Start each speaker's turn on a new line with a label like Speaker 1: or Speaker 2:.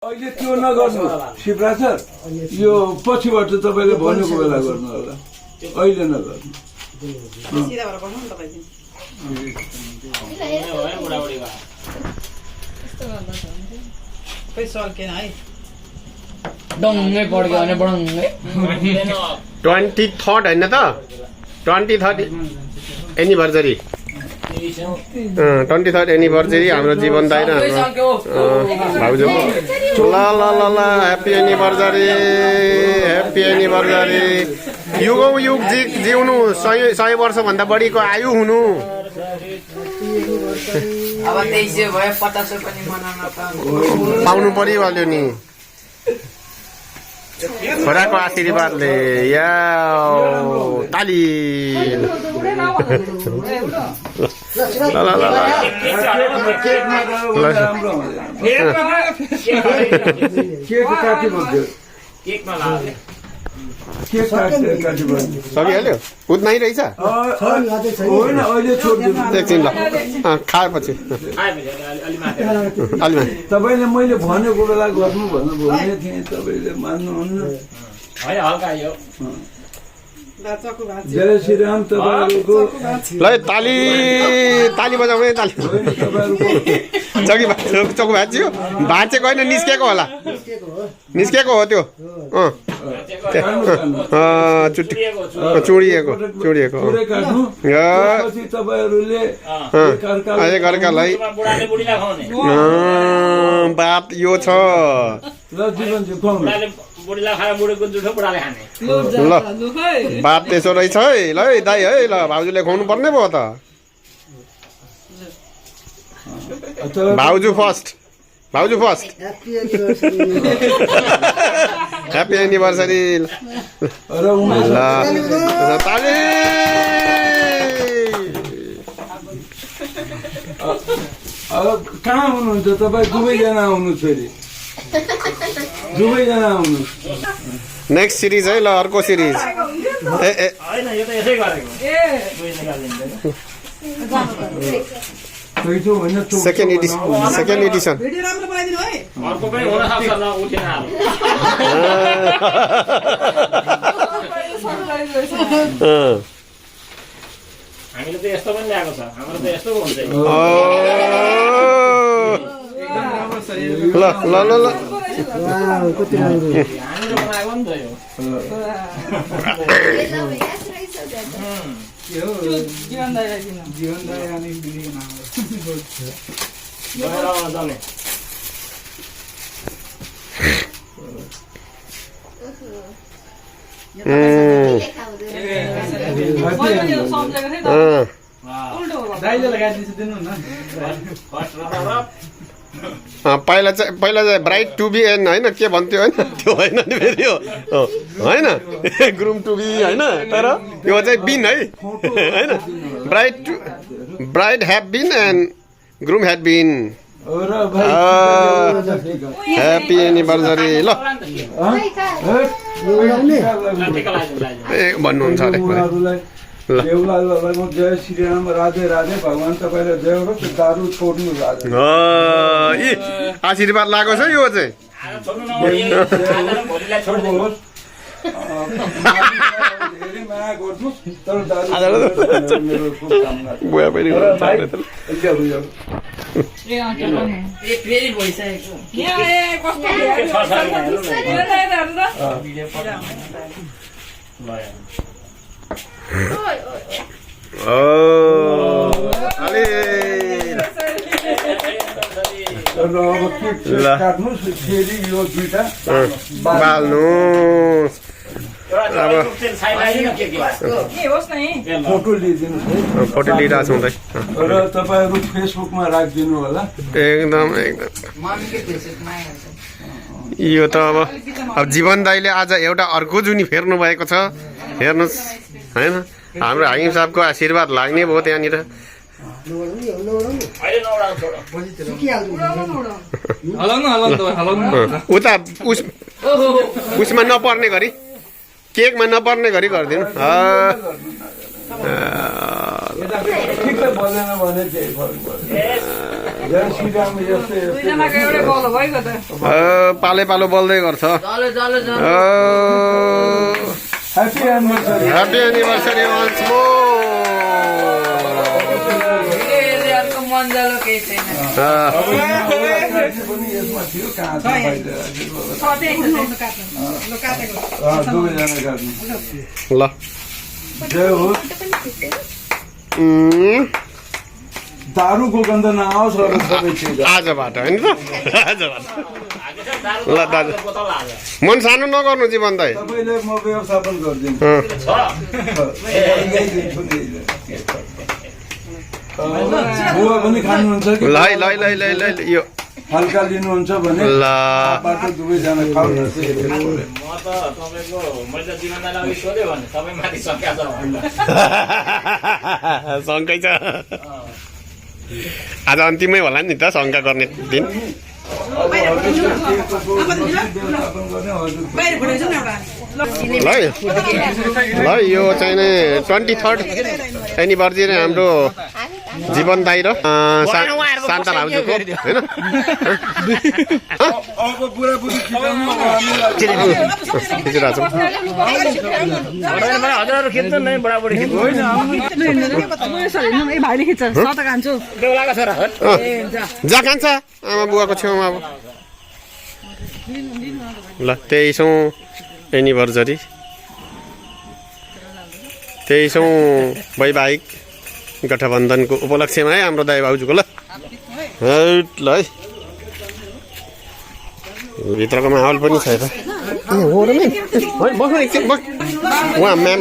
Speaker 1: अहिले त्यो नगर्नु शिवराज सर, यो पछिबाट तपाईँले भनेको बेला गर्नु होला, अहिले नगर्नु।
Speaker 2: डङ्गै पड्क्यो भने बडङ्गै
Speaker 3: 23rd होइन त 23rd एनिभर्सरी 23rd एनिभर्सरी हाम्रो जीवन दाइ र भाउजूको ल ल ल ल ह्याप्पी एनिभर्सरी युगौँ युग जिउनु 100 वर्षभन्दा बढीको आयु हुनु।
Speaker 2: अब 23 भयो 50 पनि मनाउन
Speaker 3: पाउनु परिहाल्यो नि छोराको आशीर्वादले। या ताली सकिहाल्यो कुद्नै रहेछ एकछिन ल खाएपछि
Speaker 1: तपाईँले मैले भनेको बेला गर्नु भन्नु भने थिएँ, तपाईँले मान्नुहुन्न। जय श्रीराम। तपाईँहरूको
Speaker 3: ल ताली ताली बजाउने ताली चौकी भाँच्यो भाँचेको होइन निस्केको होला, निस्केको हो त्यो चुडिएको
Speaker 1: तपाईँहरूले
Speaker 3: एकअर्कालाई बात यो छ
Speaker 1: ल जीवन
Speaker 3: ल बात त्यसो रहेछ है। ल दाइ है ल भाउजूले खुवाउनु पर्ने भयो त। भाउजू फर्स्ट ह्याप्पी एनिभर्सरी। ल ताली
Speaker 1: कहाँ हुनुहुन्छ तपाईँ? दुवैजना आउनु फेरि, दुवैजना आउनु।
Speaker 3: नेक्स्ट सिरिज है ल अर्को सिरिज सेकेन्ड एडिसन
Speaker 4: हामीले त यस्तो पनि ल्याएको छ, हाम्रो त यस्तो हुन्छ।
Speaker 3: ल ल ल ल पहिला चाहिँ ब्राइड टु बी एन होइन के भन्थ्यो होइन त्यो होइन नि फेरि होइन ग्रुम टु बी होइन तर त्यो चाहिँ बिन है होइन bride have been and groom had been. Happy anniversary. ल ए भन्नुहुन्छ अरे
Speaker 1: जय श्रीराम, राधे राधे। भगवान तपाईँलाई जय होस्। दारू छोड्नु राधे।
Speaker 3: आशीर्वाद लागोस् है यो चाहिँ।
Speaker 1: धेरै माया गर्छु तर फेरि यो दुईटा
Speaker 3: बाल्नु
Speaker 1: फोटो लिइदिनु,
Speaker 3: फोटो लिइरहेको छु हुँदै
Speaker 1: र तपाईँहरू फेसबुकमा राखिदिनु होला।
Speaker 3: एकदम यो त अब जीवन दाइले आज एउटा अर्को जुनी फेर्नु भएको छ हेर्नुहोस् होइन। हाम्रो हाकिम साहबको आशीर्वाद लाग्ने भयो त्यहाँनिर। उता उसमा नपर्ने गरी केकमा नपर्ने गरी गरिदिनु।
Speaker 1: ठिक्क बोलेन भने केही फरक पर्दैन सिकामी जस्तै
Speaker 3: पाले पालो बोल्दै गर्छ
Speaker 1: happy anniversary
Speaker 3: happy anniversary once more
Speaker 2: अर्को मन्जलो केही छैन
Speaker 1: पनि यसमा थियो कहाँ छ दुवैजना काट्नु
Speaker 3: ल
Speaker 1: जय होस् दारूको गन्ध नआओस् र सबै चिज
Speaker 3: आजबाट होइन त आजबाट ल दाजु मन सानो नगर्नु जीवन दाइ
Speaker 1: तपाईँले म व्यवस्थापन गरिदिन्छु बुवा पनि खानुहुन्छ कि
Speaker 3: ल है ल है, ल है, ल है, ल है, यो
Speaker 1: हल्का लिनुहुन्छ भने
Speaker 3: ल
Speaker 1: बाटो दुवैजना खाउनुहोस्
Speaker 4: म त तपाईँको मैले जिम्मेदारी अघि सोध्यो भने तपाईँ माथि सकिया छ भन्दा
Speaker 3: शङ्कै छ आज अन्तिमै होला नि त शङ्का गर्ने दिन ल ल यो चाहिँ नि 23rd एनिभर्सरी हाम्रो जीवन दाइ र शान्ता भाउजूको होइन खिचिरहेको छौँ
Speaker 4: हजुरहरू खिच्नु नै बडाबडी
Speaker 5: भाइले खिच्छ सत खान्छु
Speaker 4: बेहुलाको छोरा हो
Speaker 3: जा खान्छ आमा बुवाको छेउमा अब ल 23औं एनिभर्सरी 23औं वैवाहिक गठबन्धनको उपलक्ष्यमा है हाम्रो दाइ भाउजूको ल ल है भित्रको माहौल पनि छ त हो र नि बस्नु एकछिन बस उहाँ म्याम